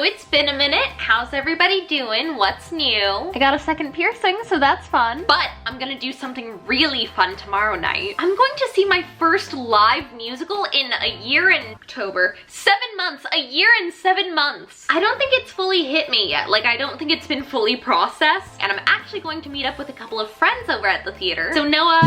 it's been a minute. How's everybody doing? What's new? I got a second piercing, so that's fun. But I'm gonna do something really fun tomorrow night. I'm going to see my first live musical in a year in October. 7 months, a year and 7 months. I don't think it's fully hit me yet. Like, I don't think it's been fully processed. And I'm actually going to meet up with a couple of friends over at the theater. So Noah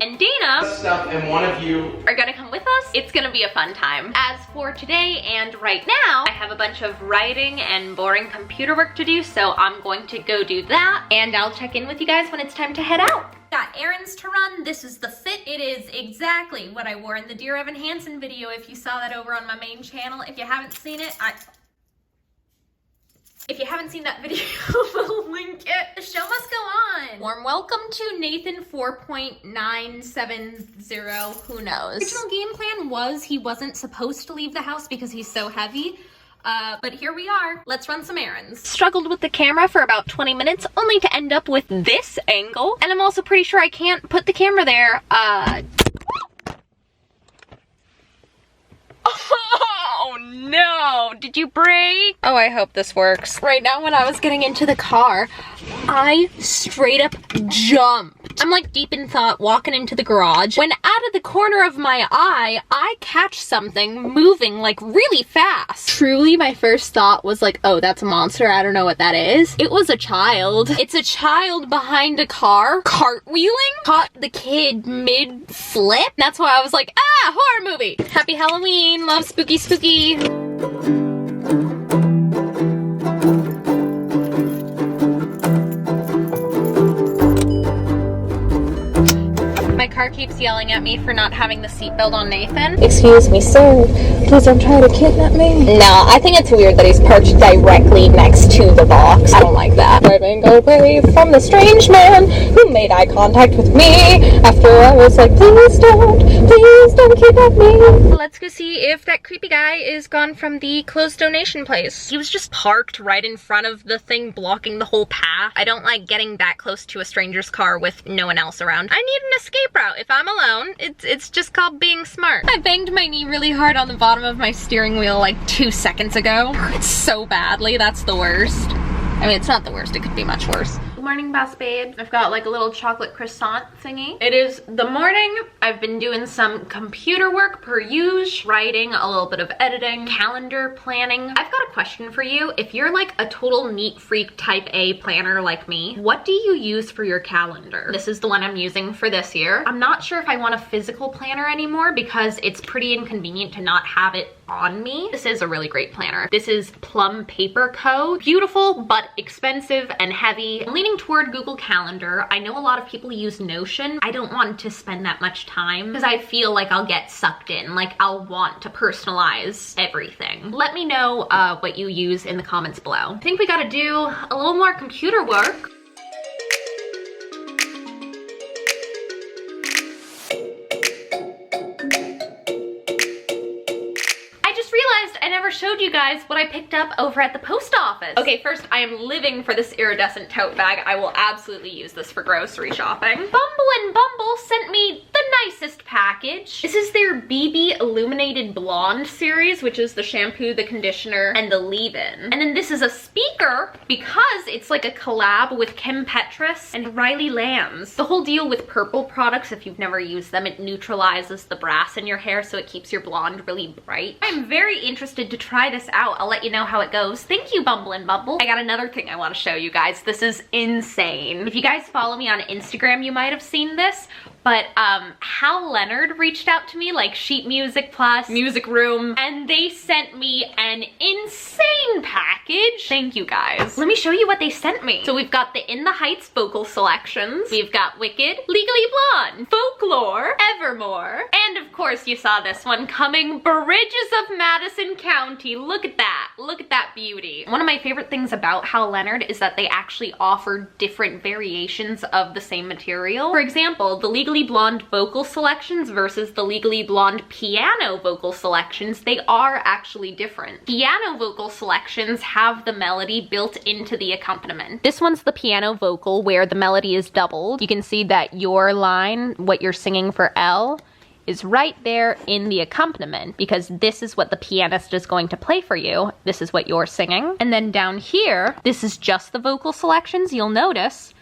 and Dana and one of you are gonna come with us. It's gonna be a fun time. As for today and right now, I have a bunch of writing and boring computer work to do, so I'm going to go do that, and I'll check in with you guys when it's time to head out. Got errands to run. This is the fit. It is exactly what I wore in the Dear Evan Hansen video, if you saw that over on my main channel. If you haven't seen it, if you haven't seen that video, I'll link it. The show must go on. Warm welcome to Nathan 4.970, who knows. The original game plan was he wasn't supposed to leave the house because he's so heavy. But here we are. Let's run some errands. Struggled with the camera for about 20 minutes, only to end up with this angle. And I'm also pretty sure I can't put the camera there. Oh no, did you break? Oh, I hope this works. Right now when I was getting into the car, I straight up jumped. I'm like deep in thought walking into the garage when out of the corner of my eye, I catch something moving like really fast. Truly my first thought was like, oh, that's a monster. I don't know what that is. It was a child. It's a child behind a car cartwheeling. Caught the kid mid-flip. That's why I was like, ah, horror movie. Happy Halloween. Love spooky spooky. My car keeps yelling at me for not having the seatbelt on Nathan. Excuse me, sir. Please don't try to kidnap me. No, I think it's weird that he's parked directly next to the box. I don't like that. Driving away from the strange man who made eye contact with me after I was like, please don't kidnap me. Let's go see if that creepy guy is gone from the closed donation place. He was just parked right in front of the thing blocking the whole path. I don't like getting that close to a stranger's car with no one else around. I need an escape route. If I'm alone, it's just called being smart. I banged my knee really hard on the bottom of my steering wheel like 2 seconds ago. It's so badly, that's the worst. I mean, it's not the worst, it could be much worse. Good morning, boss babe. I've got like a little chocolate croissant thingy. It is the morning. I've been doing some computer work per usual, writing, a little bit of editing, calendar planning. I've got a question for you. If you're like a total neat freak type A planner like me, what do you use for your calendar? This is the one I'm using for this year. I'm not sure if I want a physical planner anymore because it's pretty inconvenient to not have it on me. This is a really great planner. This is Plum Paper Co. Beautiful, but expensive and heavy. I'm leaning toward Google Calendar. I know a lot of people use Notion. I don't want to spend that much time because I feel like I'll get sucked in. Like, I'll want to personalize everything. Let me know what you use in the comments below. I think we gotta do a little more computer work. Showed you guys what I picked up over at the post office. Okay, first, I am living for this iridescent tote bag. I will absolutely use this for grocery shopping. Bumble and Bumble sent me the nicest package. This is their BB Illuminated Blonde series, which is the shampoo, the conditioner, and the leave-in. And then this is a speaker because it's like a collab with Kim Petras and Riley Lambs. The whole deal with purple products, if you've never used them, it neutralizes the brass in your hair so it keeps your blonde really bright. I'm very interested to try this out. I'll let you know how it goes. Thank you, Bumble and Bumble. I got another thing I want to show you guys. This is insane. If you guys follow me on Instagram, you might have seen this, but Hal Leonard reached out to me, like Sheet Music Plus, Music Room, and they sent me an insane package. Thank you guys. Let me show you what they sent me. So we've got the In the Heights vocal selections. We've got Wicked, Legally Blonde, Folklore, Evermore, and of course you saw this one coming, Bridges of Madison County. Look at that. Look at that beauty. One of my favorite things about Hal Leonard is that they actually offer different variations of the same material. For example, the Legally Blonde vocal selections versus the Legally Blonde piano vocal selections, they are actually different. Piano vocal selections have the melody built into the accompaniment. This one's the piano vocal where the melody is doubled. You can see that your line, what you're singing for L, is right there in the accompaniment, because this is what the pianist is going to play for you. This is what you're singing. And then down here, this is just the vocal selections. You'll notice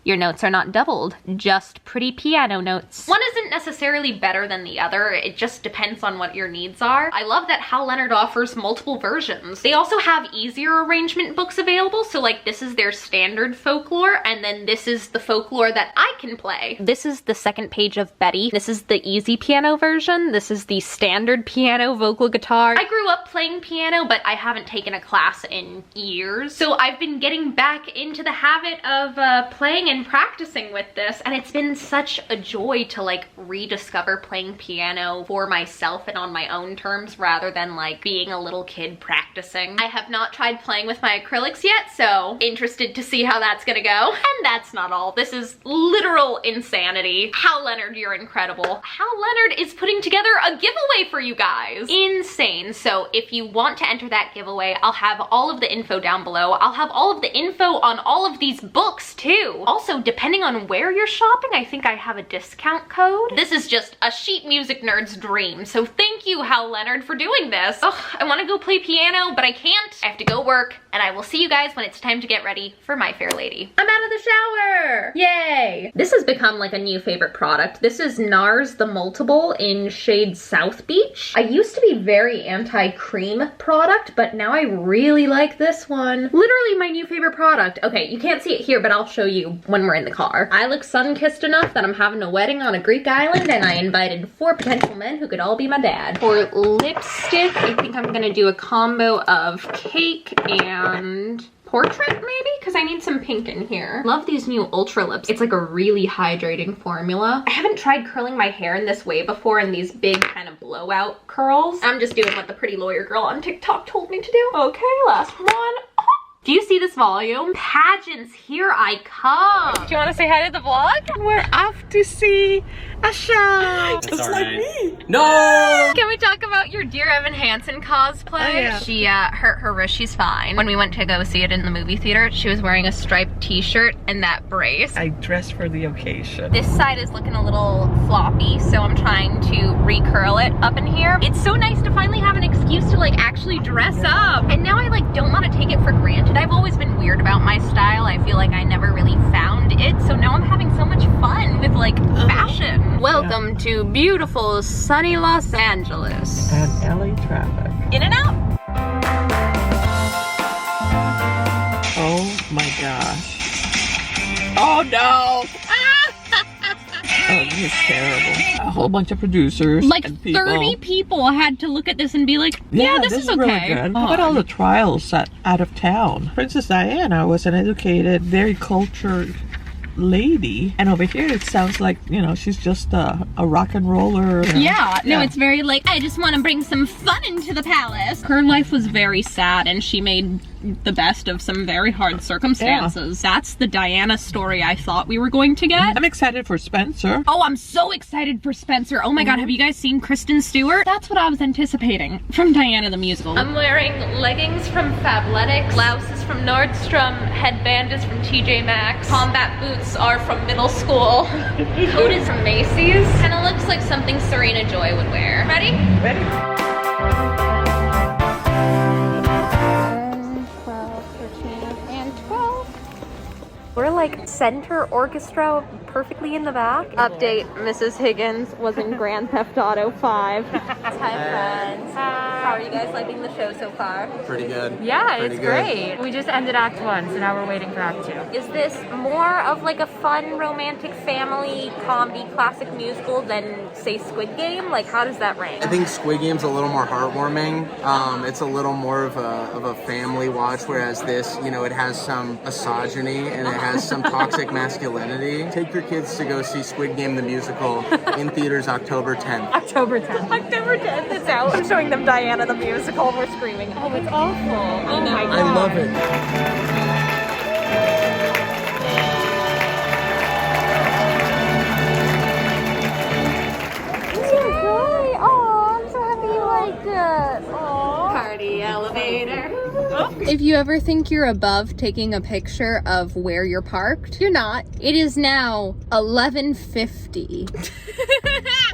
your notes are not doubled, just pretty piano notes. One isn't necessarily better than the other, it just depends on what your needs are. I love that Hal Leonard offers multiple versions. They also have easier arrangement books available, so like this is their standard folklore, and then this is the folklore that I can play. This is the second page of Betty. This is the easy piano version. This is the standard piano vocal guitar. I grew up playing piano, but I haven't taken a class in years, so I've been getting back into the habit of playing and practicing with this, and it's been such a joy to like rediscover playing piano for myself and on my own terms rather than like being a little kid practicing. I have not tried playing with my acrylics yet, so interested to see how that's gonna go. And that's not all. This is literal insanity. Hal Leonard, you're incredible. Hal Leonard is putting together a giveaway for you guys. Insane. So if you want to enter that giveaway, I'll have all of the info down below. I'll have all of the info on all of these books too. Also, depending on where you're shopping, I think I have a discount code. This is just a sheet music nerd's dream, so thank you, Hal Leonard, for doing this. Ugh, I want to go play piano, but I can't. I have to go work, and I will see you guys when it's time to get ready for My Fair Lady. I'm out of the shower! Yay! This has become like a new favorite product. This is NARS the Multiple in shade South Beach. I used to be very anti-cream product, but now I really like this one. Literally my new favorite product. Okay, you can't see it here, but I'll show you when we're in the car. I look sun-kissed enough that I'm having a wedding on a Greek island, and I invited 4 potential men who could all be my dad. For lipstick, I think I'm gonna do a combo of cake and portrait maybe, because I need some pink in here. Love these new Ultra Lips. It's like a really hydrating formula. I haven't tried curling my hair in this way before, in these big kind of blowout curls. I'm just doing what the pretty lawyer girl on TikTok told me to do. Okay, last one. Do you see this volume? Pageants, here I come. Do you want to say hi to the vlog? We're off to see a show. It's like me. No! Can we talk about your Dear Evan Hansen cosplay? Oh, yeah. She hurt her wrist, she's fine. When we went to go see it in the movie theater, she was wearing a striped t-shirt and that brace. I dressed for the occasion. This side is looking a little floppy, so I'm trying to re-curl it up in here. It's so nice to finally have an excuse to like actually dress up. And now I like don't want to take it for granted. I've always been weird about my style. I feel like I never really found it, so now I'm having so much fun with like fashion. Welcome to beautiful sunny Los Angeles. And LA traffic. In and out. Oh my gosh. Oh no! Oh, this is terrible. A whole bunch of producers Like and people. 30 people had to look at this and be like, yeah, this is okay. Really good. How about all the trials out of town? Princess Diana was an educated, very cultured lady, and over here it sounds like, you know, she's just a rock and roller. Yeah, no, it's very like, I just want to bring some fun into the palace. Her life was very sad, and she made the best of some very hard circumstances. Yeah. That's the Diana story I thought we were going to get. I'm excited for Spencer. Oh, I'm so excited for Spencer. Oh my god, have you guys seen Kristen Stewart? That's what I was anticipating from Diana the Musical. I'm wearing leggings from Fabletics, blouses from Nordstrom, headband is from TJ Maxx, combat boots are from middle school, coat is from Macy's. Kinda looks like something Serena Joy would wear. Ready? Ready? 13, and 12. We're like center orchestra, perfectly in the back. Update, Mrs. Higgins was in Grand Theft Auto 5. Hi friends. How are you guys liking the show so far? Pretty good. Yeah, Pretty it's good. great. We just ended Act 1, so now we're waiting for Act 2. Is this more of like a fun, romantic, family, comedy, classic musical than, say, Squid Game? Like, how does that rank? I think Squid Game's a little more heartwarming. It's a little more of a family watch, whereas this, you know, it has some misogyny and it has some toxic masculinity. Take your kids to go see Squid Game the Musical in theaters October 10th. October 10th. October 10th is out. I'm showing them Diana the Musical. We're screaming. Oh, it's awful. I know. my God. I love it. Yay! Oh, I'm so happy you liked it. Oh. Party elevator. If you ever think you're above taking a picture of where you're parked, you're not. It is now 11:50.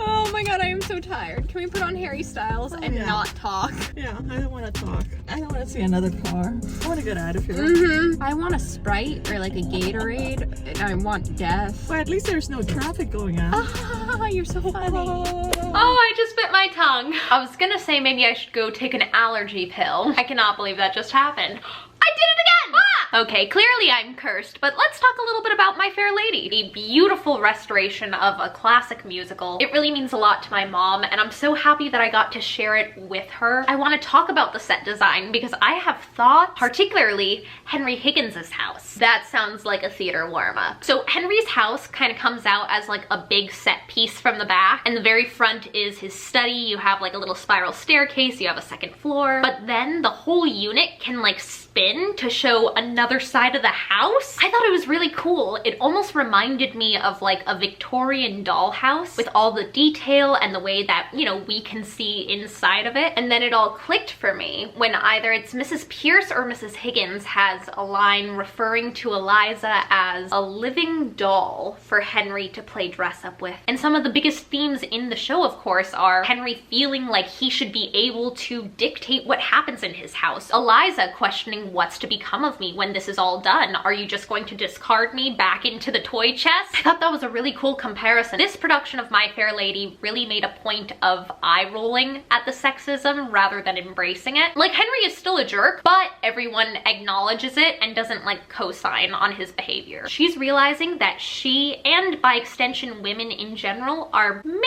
Oh my god, I am so tired. Can we put on Harry Styles and yeah. not talk? Yeah, I don't want to talk. I don't want to see another car. I want to get out of here. I want a Sprite or like a Gatorade, and I want death. Well, at least there's no traffic going on. Ah, you're so funny. Oh, I just bit my tongue. I was gonna say maybe I should go take an allergy pill. I cannot believe that just happened. I did it again! Ah! Okay, clearly I'm cursed, but let's talk a little bit about My Fair Lady, a beautiful restoration of a classic musical. It really means a lot to my mom, and I'm so happy that I got to share it with her. I want to talk about the set design because I have thoughts, particularly Henry Higgins's house. That sounds like a theater warm-up. So Henry's house kind of comes out as like a big set piece from the back, and the very front is his study. You have like a little spiral staircase, you have a second floor, but then the whole unit can like spin to show another side of the house. I thought it was really cool. It almost reminded me of like a Victorian dollhouse with all the detail and the way that, you know, we can see inside of it. And then it all clicked for me when either it's Mrs. Pierce or Mrs. Higgins has a line referring to Eliza as a living doll for Henry to play dress up with. And some of the biggest themes in the show, of course, are Henry feeling like he should be able to dictate what happens in his house, Eliza questioning what's to become of me when this is all done. Are you just going to discard me back into the toy chest? I thought that was a really cool comparison. This production of My Fair Lady really made a point of eye-rolling at the sexism rather than embracing it. Like, Henry is still a jerk, but everyone acknowledges it and doesn't like co-sign on his behavior. She's realizing that she, and by extension women in general, are maybe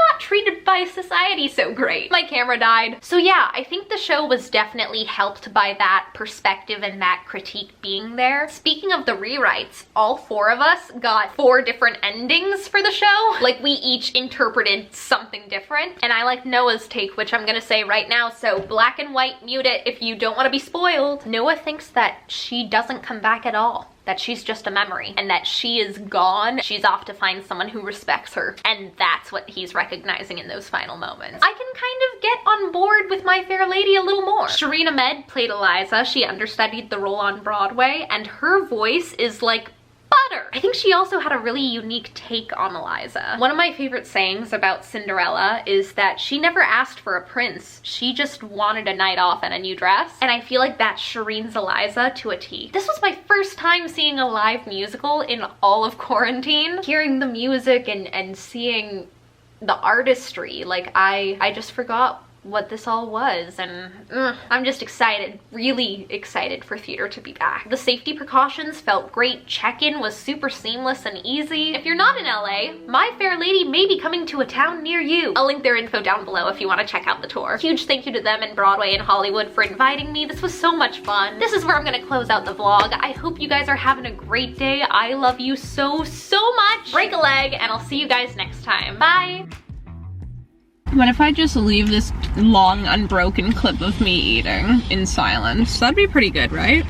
not treated by society so great. My camera died. So yeah, I think the show was definitely helped by that perspective and that critique being there. Speaking of the rewrites, all four of us got 4 different endings for the show. Like, we each interpreted something different, and I like Noah's take, which I'm gonna say right now, so black and white, mute it if you don't want to be spoiled. Noah thinks that she doesn't come back at all, that she's just a memory, and that she is gone. She's off to find someone who respects her, and that's what he's recognizing in those final moments. I can kind of get on board with My Fair Lady a little more. Shireen Ahmed played Eliza. She understudied the role on Broadway, and her voice is like butter. I think she also had a really unique take on Eliza. One of my favorite sayings about Cinderella is that she never asked for a prince. She just wanted a night off and a new dress. And I feel like that's Shireen's Eliza to a T. This was my first time seeing a live musical in all of quarantine. Hearing the music and seeing the artistry, like I just forgot what this all was, and I'm just excited, really excited for theater to be back. The safety precautions felt great. Check-in was super seamless and easy. If you're not in LA, My Fair Lady may be coming to a town near you. I'll link their info down below if you want to check out the tour. Much thank you to them and Broadway and Hollywood for inviting me. This was so much fun. This is where I'm gonna close out the vlog. I hope you guys are having a great day. I love you so much. Break a leg, and I'll see you guys next time. Bye. What if I just leave this long, unbroken clip of me eating in silence? That'd be pretty good, right?